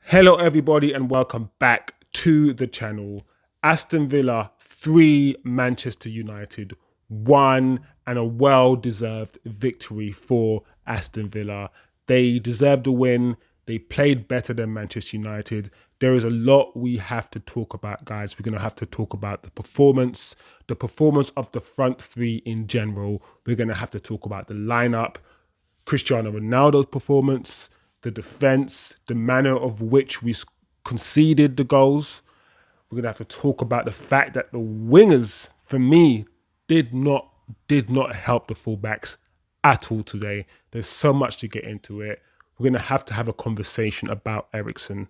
Hello everybody and welcome back to the channel. Aston Villa 3, Manchester United 1, and a well-deserved victory for Aston Villa. They deserved a win. They played better than Manchester United. There is a lot we have to talk about, guys. We're going to have to talk about the performance of the front three in general. We're going to have to talk about the lineup, Cristiano Ronaldo's performance, the defense, the manner of which we conceded the goals. We're gonna have to talk about the fact that the wingers, for me, did not help the fullbacks at all today. There's so much to get into it. We're gonna have to have a conversation about Eriksson.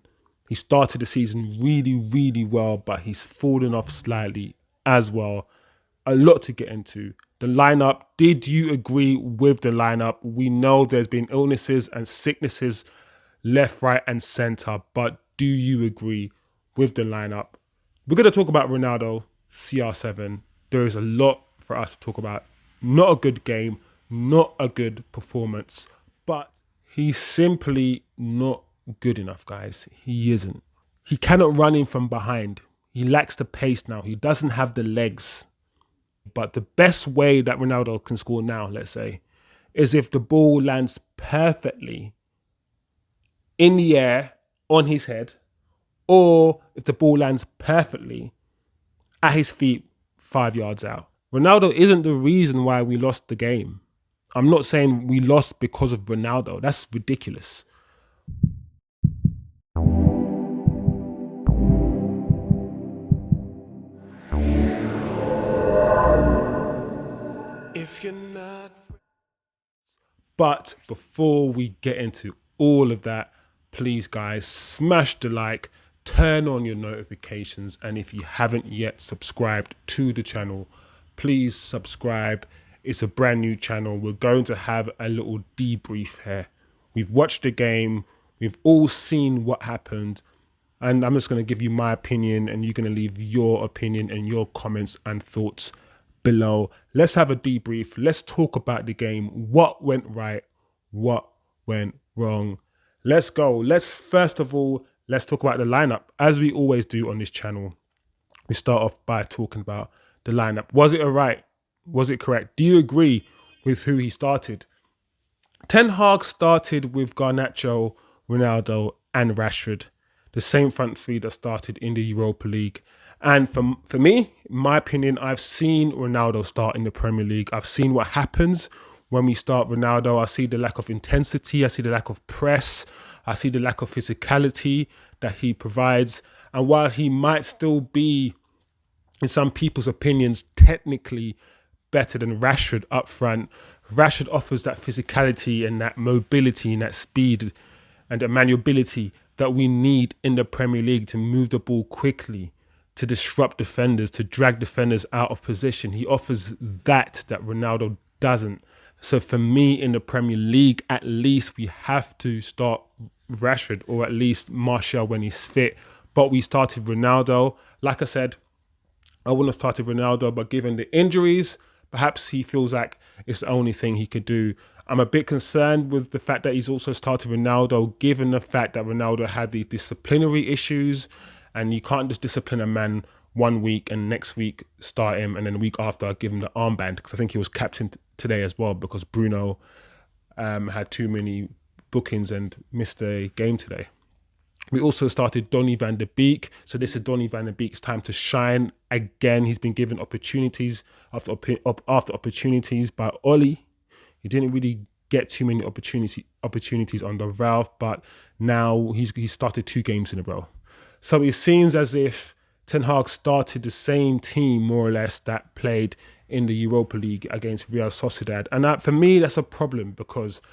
He started the season really well, but he's fallen off slightly as well. A lot to get into. The lineup, did you agree with the lineup? We know there's been illnesses and sicknesses left, right, and center, but do you agree with the lineup? We're going to talk about Ronaldo, CR7. There is a lot for us to talk about. Not a good game, not a good performance, but he's simply not good enough, guys. He isn't. He cannot run in from behind. He lacks the pace now. He doesn't have the legs. But the best way that Ronaldo can score now, let's say, is if the ball lands perfectly in the air on his head, or if the ball lands perfectly at his feet 5 yards out. Ronaldo isn't the reason why we lost the game. I'm not saying we lost because of Ronaldo. That's ridiculous. If you're not... But before we get into all of that, please guys, smash the like, turn on your notifications, and if you haven't yet subscribed to the channel, please subscribe. It's a brand new channel. We're going to have a little debrief here. We've watched the game, we've all seen what happened, and I'm just going to give you my opinion, and you're going to leave your opinion and your comments and thoughts below. Let's have a debrief. Let's talk about the game. What went right? What went wrong? Let's go. First of all, let's talk about the lineup. As we always do on this channel, we start off by talking about the lineup. Was it all right? Was it correct? Do you agree with who he started? Ten Hag started with Garnacho, Ronaldo, and Rashford, the same front three that started in the Europa League. And for me, in my opinion, I've seen Ronaldo start in the Premier League. I've seen what happens when we start Ronaldo. I see the lack of intensity. I see the lack of press. I see the lack of physicality that he provides. And while he might still be, in some people's opinions, technically better than Rashford up front, Rashford offers that physicality and that mobility and that speed and that maneuverability that we need in the Premier League to move the ball quickly, to disrupt defenders, to drag defenders out of position. He offers that Ronaldo doesn't. So for me, in the Premier League, at least we have to start Rashford, or at least Martial when he's fit. But we started Ronaldo. Like I said, I wouldn't have started Ronaldo, but given the injuries, perhaps he feels like it's the only thing he could do. I'm a bit concerned with the fact that he's also started Ronaldo, given the fact that Ronaldo had these disciplinary issues, and you can't just discipline a man 1 week and next week start him, and then the week after give him the armband, because I think he was captain today as well, because Bruno had too many bookings and missed a game today. We also started Donny van de Beek. So this is Donny van de Beek's time to shine. Again, he's been given opportunities after opportunities by Oli. He didn't really get too many opportunities under Ralph, but now he's started 2 games in a row. So it seems as if Ten Hag started the same team, more or less, that played in the Europa League against Real Sociedad. And for me, that's a problem, because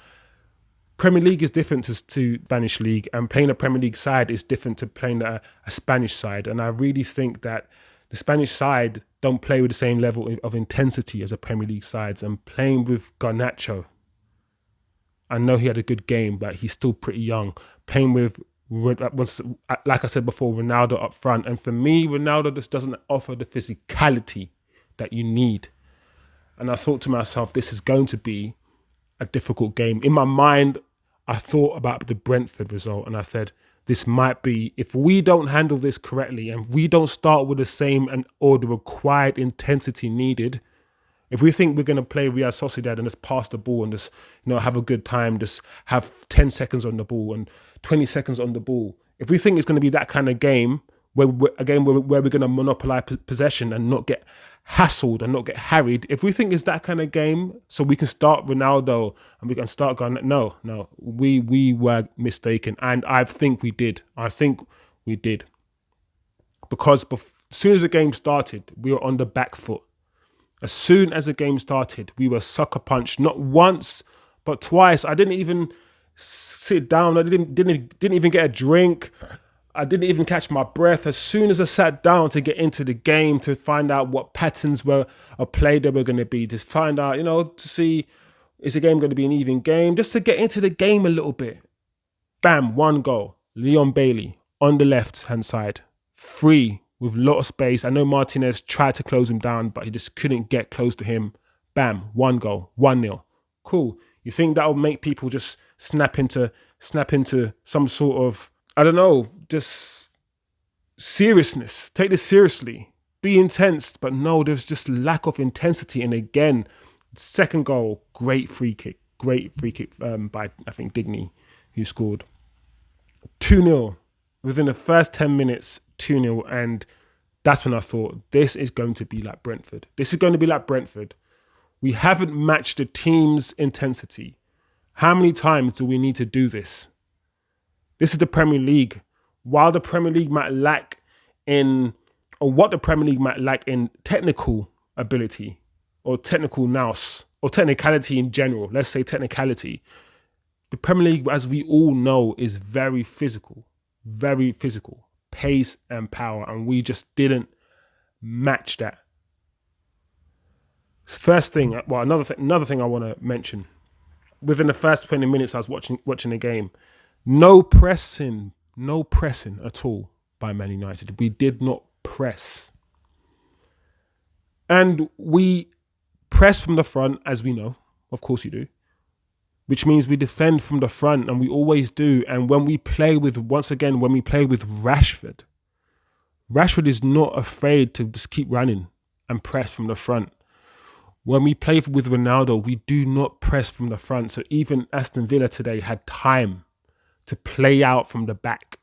Premier League is different to Spanish League, and playing a Premier League side is different to playing a Spanish side. And I really think that the Spanish side don't play with the same level of intensity as the Premier League sides. And playing with Garnacho, I know he had a good game, but he's still pretty young. Playing with, like I said before, Ronaldo up front. And for me, Ronaldo just doesn't offer the physicality that you need. And I thought to myself, this is going to be a difficult game. In my mind, I thought about the Brentford result, and I said, this might be, if we don't handle this correctly and we don't start with the same or the required intensity needed, if we think we're going to play Real Sociedad and just pass the ball and just, have a good time, just have 10 seconds on the ball and 20 seconds on the ball, if we think it's going to be that kind of game, where we're going to monopolize possession and not get hassled and not get harried, if we think it's that kind of game, so we can start Ronaldo and we can start going, no, we were mistaken. And I think we did. Because as soon as the game started, we were on the back foot. As soon as the game started, we were sucker punched, not once, but twice. I didn't even sit down. I didn't even get a drink. I didn't even catch my breath. As soon as I sat down to get into the game, to find out what patterns of play there were going to be, just find out, to see, is the game going to be an even game? Just to get into the game a little bit. Bam, 1 goal. Leon Bailey on the left-hand side. Free with a lot of space. I know Martinez tried to close him down, but he just couldn't get close to him. Bam, 1 goal, 1-0. Cool. You think that'll make people just snap into some sort of, I don't know, just seriousness. Take this seriously. Be intense. But no, there's just lack of intensity. And again, second goal, great free kick. By, I think, Digny, who scored. 2-0. Within the first 10 minutes, 2-0. And that's when I thought, this is going to be like Brentford. We haven't matched the team's intensity. How many times do we need to do this? This is the Premier League. While the Premier League might lack in technical ability or technical nous or technicality in general, let's say technicality, the Premier League, as we all know, is very physical, pace and power, and we just didn't match that. First thing, another thing I want to mention. Within the first 20 minutes I was watching the game, no pressing at all by Man United. We did not press. And we press from the front, as we know. Of course you do. Which means we defend from the front, and we always do. And when we play with Rashford is not afraid to just keep running and press from the front. When we play with Ronaldo, we do not press from the front. So even Aston Villa today had time to play out from the back.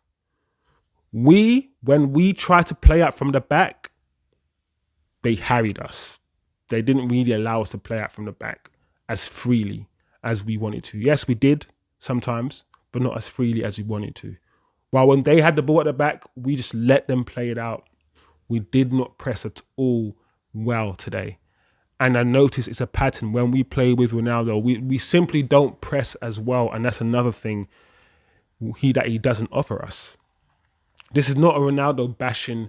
When we tried to play out from the back, they harried us. They didn't really allow us to play out from the back as freely as we wanted to. Yes, we did sometimes, but not as freely as we wanted to. While when they had the ball at the back, we just let them play it out. We did not press at all well today. And I notice it's a pattern when we play with Ronaldo. We simply don't press as well. And that's another thing that he doesn't offer us. This is not a Ronaldo bashing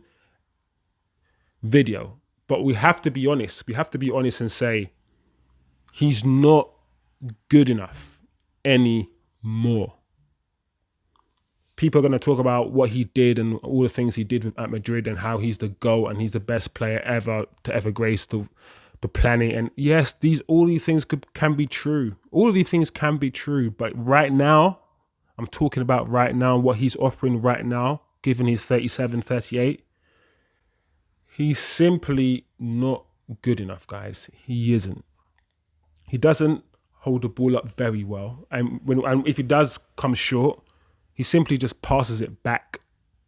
video. But we have to be honest. We have to be honest and say he's not good enough anymore. People are going to talk about what he did and all the things he did at Madrid and how he's the GOAT and he's the best player ever to ever grace the planet. And yes, all these things can be true. All of these things can be true. But right now, I'm talking about right now, what he's offering right now, given he's 37, 38, he's simply not good enough, guys. He isn't. He doesn't hold the ball up very well. And if he does come short, he simply just passes it back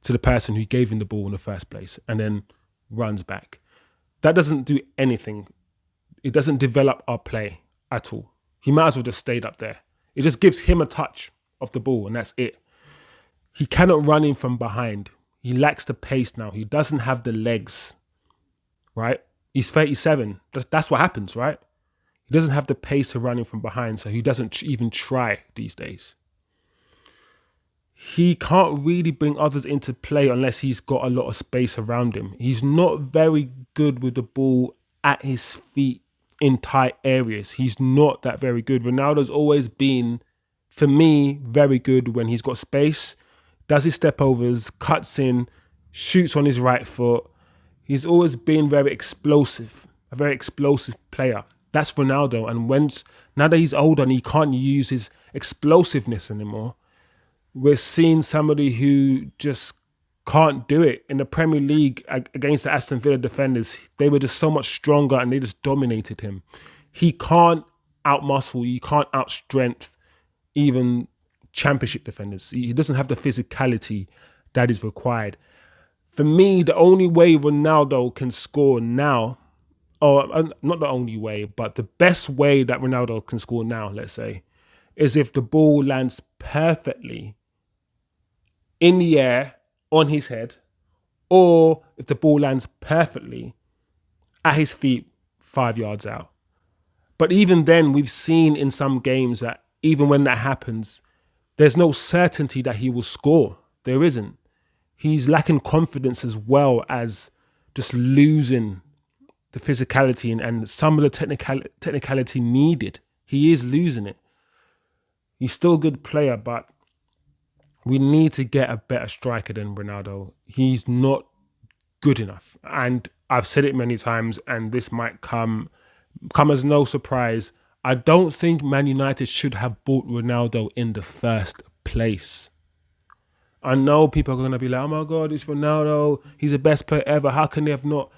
to the person who gave him the ball in the first place and then runs back. That doesn't do anything. It doesn't develop our play at all. He might as well just stayed up there. It just gives him a touch of the ball and that's it. He cannot run in from behind. He lacks the pace now. He doesn't have the legs, right? He's 37. That's what happens, right? He doesn't have the pace to run in from behind, so he doesn't even try these days. He can't really bring others into play unless he's got a lot of space around him. He's not very good with the ball at his feet in tight areas. He's not that very good. Ronaldo's always been, for me, very good when he's got space, does his step overs, cuts in, shoots on his right foot. He's always been a very explosive player. That's Ronaldo. And now that he's older and he can't use his explosiveness anymore, We're seeing somebody who just can't do it. In the Premier League against the Aston Villa defenders, they were just so much stronger and they just dominated him. He can't outmuscle, he can't outstrength even championship defenders. He doesn't have the physicality that is required. For me, the only way Ronaldo can score now, or not the only way, but the best way that Ronaldo can score now, let's say, is if the ball lands perfectly in the air on his head, or if the ball lands perfectly at his feet 5 yards out. But even then, we've seen in some games that even when that happens, there's no certainty that he will score. There isn't. He's lacking confidence as well as just losing the physicality and some of the technicality needed. He is losing it. He's still a good player, but we need to get a better striker than Ronaldo. He's not good enough. And I've said it many times, and this might come as no surprise. I don't think Man United should have bought Ronaldo in the first place. I know people are going to be like, oh my God, it's Ronaldo. He's the best player ever. How can they have not?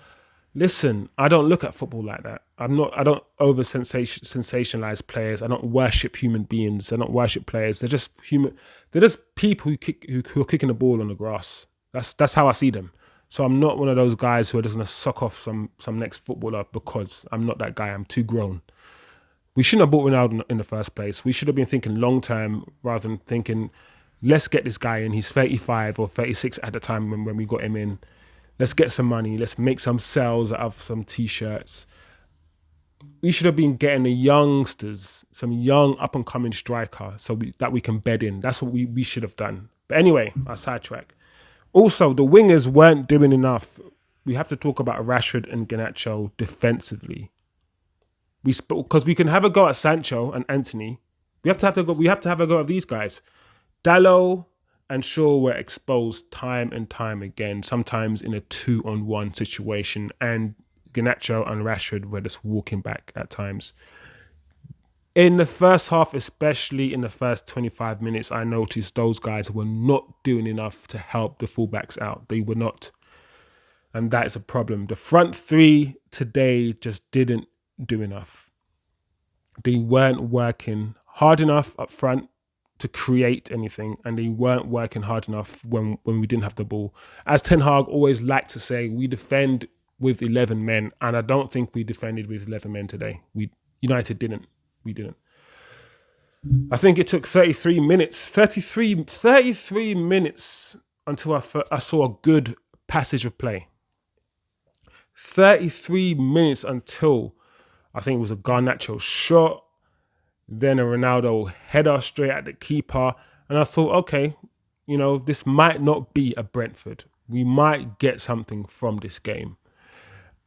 Listen, I don't look at football like that. I don't over sensationalize players. I don't worship human beings. I don't worship players. They're just human. They're just people who are kicking the ball on the grass. That's how I see them. So I'm not one of those guys who are just going to suck off some next footballer, because I'm not that guy. I'm too grown. We shouldn't have bought Ronaldo in the first place. We should have been thinking long term rather than thinking, let's get this guy in. He's 35 or 36 at the time when we got him in. Let's get some money. Let's make some sales out of some T-shirts. We should have been getting the youngsters, some young up-and-coming striker that we can bed in. That's what we should have done. But anyway, I sidetrack. Also, the wingers weren't doing enough. We have to talk about Rashford and Garnacho defensively. Because we can have a go at Sancho and Anthony. We have to have a go at these guys. Dalot and Shaw were exposed time and time again, sometimes in a 2-on-1 situation, and Garnacho and Rashford were just walking back at times. In the first half, especially in the first 25 minutes, I noticed those guys were not doing enough to help the fullbacks out. They were not. And that is a problem. The front three today just didn't do enough. They weren't working hard enough up front to create anything, and they weren't working hard enough when we didn't have the ball. As Ten Hag always liked to say, we defend with 11 men, and I don't think we defended with 11 men today. United didn't. We didn't. I think it took 33 minutes until I saw a good passage of play. 33 minutes until I think it was a Garnacho shot, then a Ronaldo header straight at the keeper. And I thought, okay, this might not be a Brentford. We might get something from this game.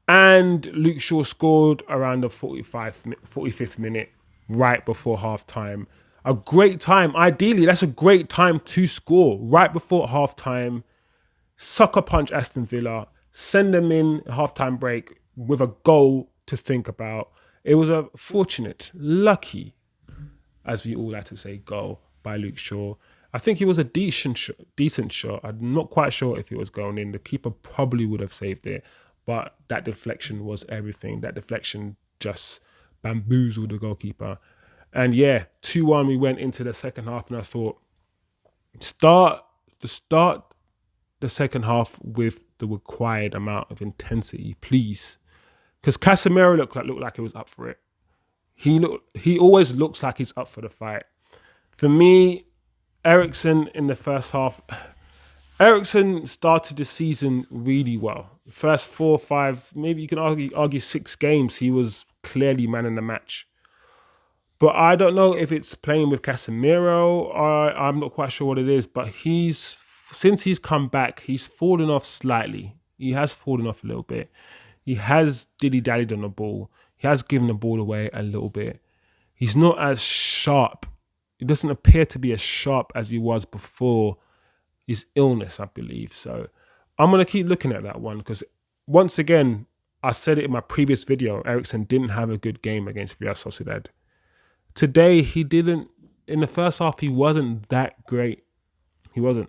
And Luke Shaw scored around the 45th minute, right before half-time. A great time. Ideally, that's a great time to score. Right before half-time, sucker punch Aston Villa, send them in a half-time break with a goal to think about. It was a fortunate, lucky, as we all like to say, goal by Luke Shaw. I think it was a decent shot. I'm not quite sure if it was going in. The keeper probably would have saved it, but that deflection was everything. That deflection just bamboozled the goalkeeper. And yeah, 2-1, we went into the second half, and I thought, start the second half with the required amount of intensity, please. Because Casemiro looked like he was up for it. He always looks like he's up for the fight. For me, Eriksson in the first half, Eriksson started the season really well. First 4 or 5, maybe you can argue 6 games, he was clearly man in the match. But I don't know if it's playing with Casemiro, or I'm not quite sure what it is, but since he's come back, he's fallen off slightly. He has fallen off a little bit. He has dilly-dallied on the ball. He has given the ball away a little bit. He's not as sharp. He doesn't appear to be as sharp as he was before his illness, I believe. So I'm going to keep looking at that one, because once again, I said it in my previous video, Eriksson didn't have a good game against Real Sociedad. Today, he didn't. In the first half, he wasn't that great. He wasn't.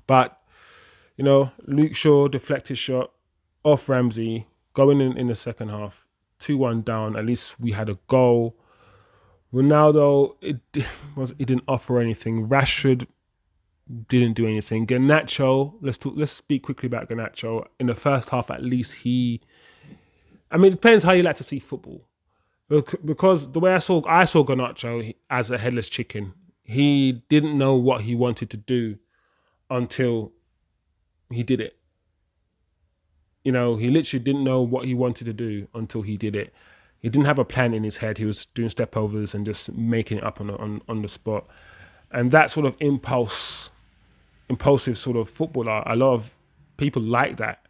But, Luke Shaw deflected shot off Ramsey, going in the second half, 2-1 down. At least we had a goal. Ronaldo, it didn't offer anything. Rashford didn't do anything. Garnacho, let's speak quickly about Garnacho. In the first half, at least it depends how you like to see football. Because the way I saw Garnacho as a headless chicken, he didn't know what he wanted to do until he did it. He literally didn't know what he wanted to do until he did it. He didn't have a plan in his head. He was doing step overs and just making it up on the spot. And that sort of impulsive sort of footballer, a lot of people like that.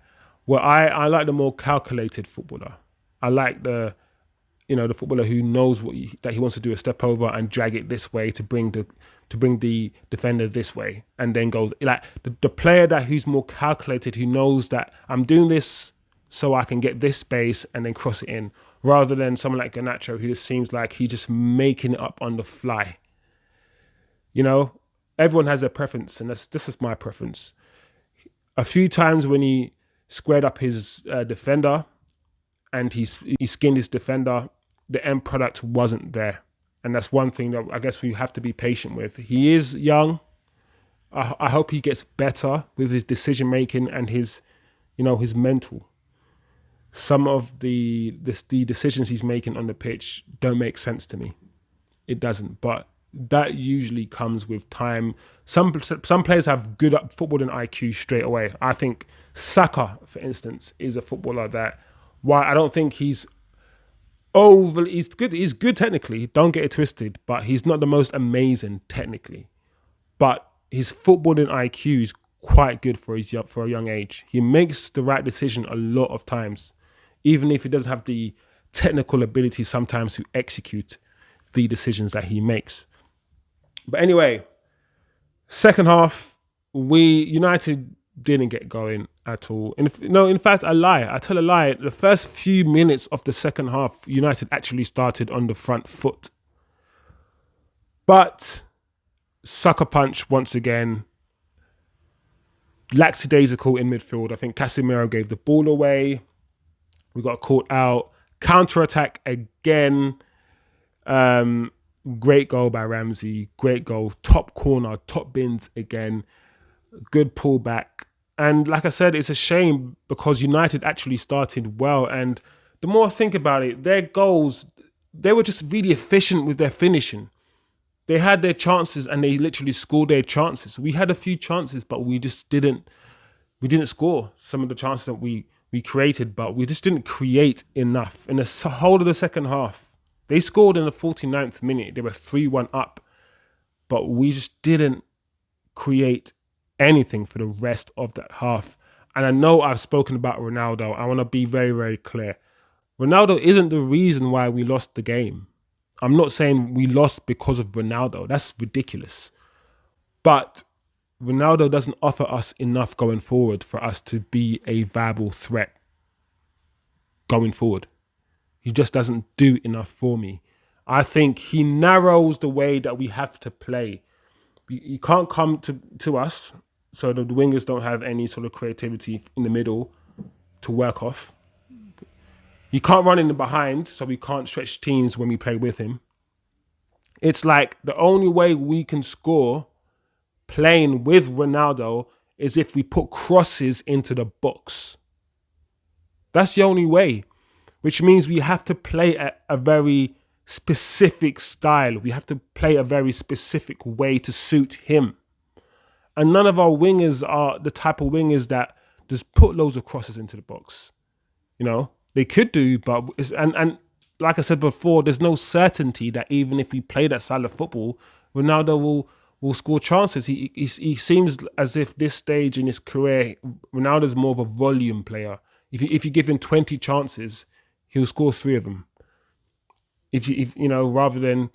Well, I like the more calculated footballer. I like the footballer who knows that he wants to do a step over and drag it this way to bring the defender this way, and then go like the player who's more calculated, who knows that I'm doing this so I can get this space and then cross it in, rather than someone like Garnacho who just seems like he's just making it up on the fly. Everyone has their preference, and this is my preference. A few times when he squared up his defender and he skinned his defender, the end product wasn't there. And that's one thing that I guess we have to be patient with. He is young. I hope he gets better with his decision making and his mental. Some of the decisions he's making on the pitch don't make sense to me. It doesn't, but that usually comes with time. Some players have good footballing IQ straight away. I think Saka, for instance, is a footballer that, while I don't think he's good. He's good technically. Don't get it twisted, but he's not the most amazing technically. But his footballing IQ is quite good for a young age. He makes the right decision a lot of times, even if he doesn't have the technical ability sometimes to execute the decisions that he makes. But anyway, second half, United didn't get going at all. In fact, I lie. I tell a lie. The first few minutes of the second half, United actually started on the front foot. But sucker punch once again. Lackadaisical in midfield. I think Casemiro gave the ball away. We got caught out. Counter-attack again. Great goal by Ramsey. Great goal. Top corner. Top bins again. Good pullback. And like I said, it's a shame because United actually started well. And the more I think about it, their goals, they were just really efficient with their finishing. They had their chances and they literally scored their chances. We had a few chances, but we just didn't score some of the chances that we created, but we just didn't create enough. In the whole of the second half, they scored in the 49th minute. They were 3-1 up, but we just didn't create anything for the rest of that half. And I know I've spoken about Ronaldo. I want to be very, very clear. Ronaldo isn't the reason why we lost the game. I'm not saying we lost because of Ronaldo. That's ridiculous. But Ronaldo doesn't offer us enough going forward for us to be a viable threat going forward. He just doesn't do enough for me. I think he narrows the way that we have to play. You can't come to us, so the wingers don't have any sort of creativity in the middle to work off. He can't run in the behind, so we can't stretch teams when we play with him. It's like the only way we can score playing with Ronaldo is if we put crosses into the box. That's the only way, which means we have to play a very specific style. We have to play a very specific way to suit him. And none of our wingers are the type of wingers that just put loads of crosses into the box. They could do, but and like I said before, there's no certainty that even if we play that style of football, Ronaldo will score chances. He seems as if this stage in his career, Ronaldo's more of a volume player. If you give him 20 chances, he'll score 3 of them. If rather than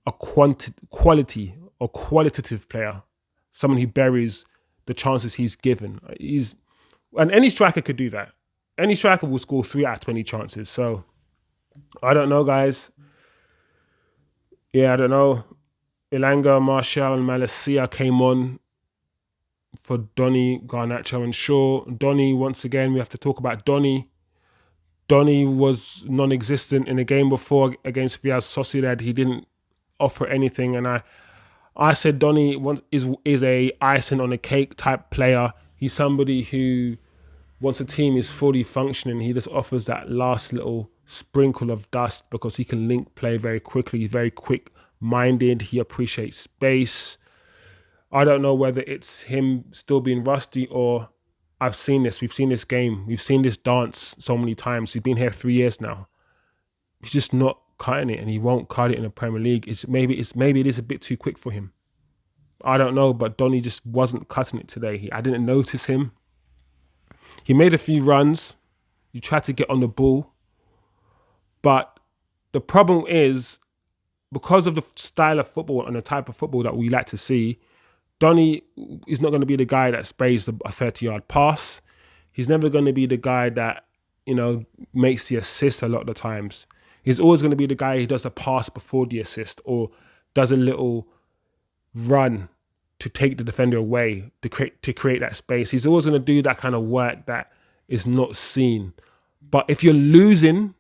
a quality or qualitative player, someone who buries the chances he's given. And any striker could do that. Any striker will score 3 out of 20 chances. So, I don't know, guys. Yeah, I don't know. Ilanga, Martial, and Malacia came on for Donny, Garnacho, and Shaw. Donny, once again, we have to talk about Donny. Donny was non-existent in the game before against Real Sociedad. He didn't offer anything, and I said Donny is a icing on a cake type player. He's somebody who, once a team is fully functioning, he just offers that last little sprinkle of dust because he can link play very quickly. He's very quick-minded. He appreciates space. I don't know whether it's him still being rusty or I've seen this. We've seen this game. We've seen this dance so many times. He's been here 3 years now. He's just not cutting it, and he won't cut it in the Premier League. Maybe it is a bit too quick for him. I don't know, but Donny just wasn't cutting it today. I didn't notice him. He made a few runs. He tried to get on the ball. But the problem is, because of the style of football and the type of football that we like to see, Donny is not going to be the guy that sprays a 30-yard pass. He's never going to be the guy that, makes the assist a lot of the times. He's always going to be the guy who does a pass before the assist or does a little run to take the defender away, to create that space. He's always going to do that kind of work that is not seen. But if you're losing,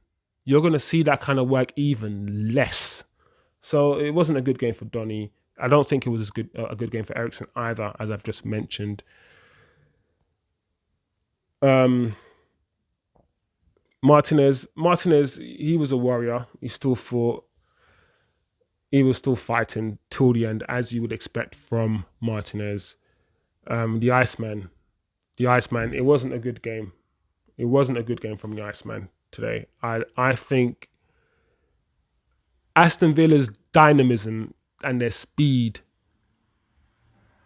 you're going to see that kind of work even less. So it wasn't a good game for Donny. I don't think it was a good game for Eriksson either, as I've just mentioned. Martinez, he was a warrior. He still fought. He was still fighting till the end, as you would expect from Martinez. The Iceman. It wasn't a good game. It wasn't a good game from the Iceman today. I think Aston Villa's dynamism and their speed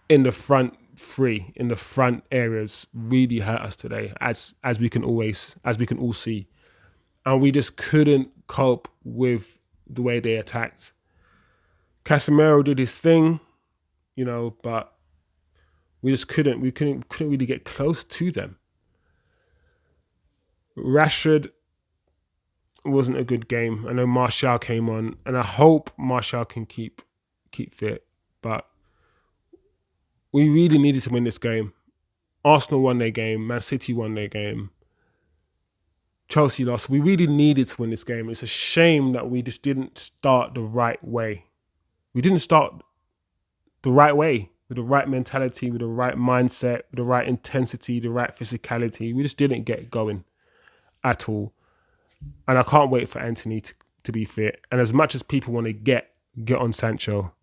in the front three, in the front areas, really hurt us today, as we can all see. And we just couldn't cope with the way they attacked. Casemiro did his thing, but we just couldn't really get close to them. Rashford wasn't a good game. I know Martial came on, and I hope Martial can keep fit, but we really needed to win this game. Arsenal won their game, Man City won their game, Chelsea lost. We really needed to win this game. It's a shame that we just didn't start the right way. We didn't start the right way, with the right mentality, with the right mindset, with the right intensity, the right physicality. We just didn't get going at all. And I can't wait for Anthony to be fit. And as much as people want to get on Sancho,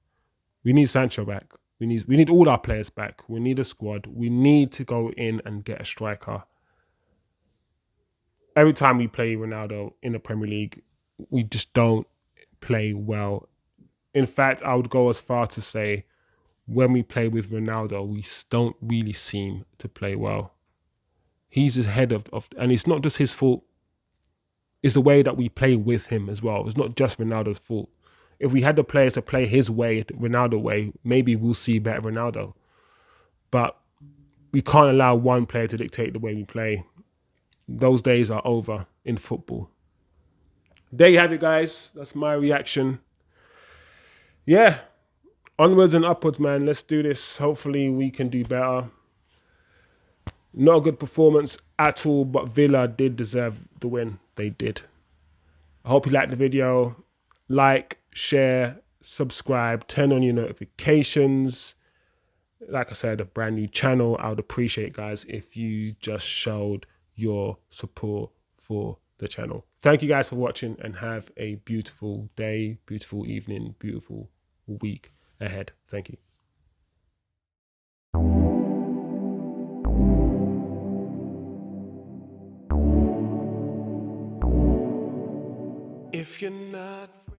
we need Sancho back. We need all our players back. We need a squad. We need to go in and get a striker. Every time we play Ronaldo in the Premier League, we just don't play well. In fact, I would go as far to say when we play with Ronaldo, we don't really seem to play well. He's ahead of and it's not just his fault. It's the way that we play with him as well. It's not just Ronaldo's fault. If we had the players to play his way, Ronaldo way, maybe we'll see better Ronaldo. But we can't allow one player to dictate the way we play. Those days are over in football. There you have it, guys. That's my reaction. Yeah, onwards and upwards, man. Let's do this. Hopefully we can do better. Not a good performance at all, but Villa did deserve the win. They did. I hope you liked the video. Like, share, subscribe, turn on your notifications. Like I said, a brand new channel. I would appreciate, guys, if you just showed your support for the channel. Thank you guys for watching, and have a beautiful day, beautiful evening, beautiful week ahead. Thank you. If you're not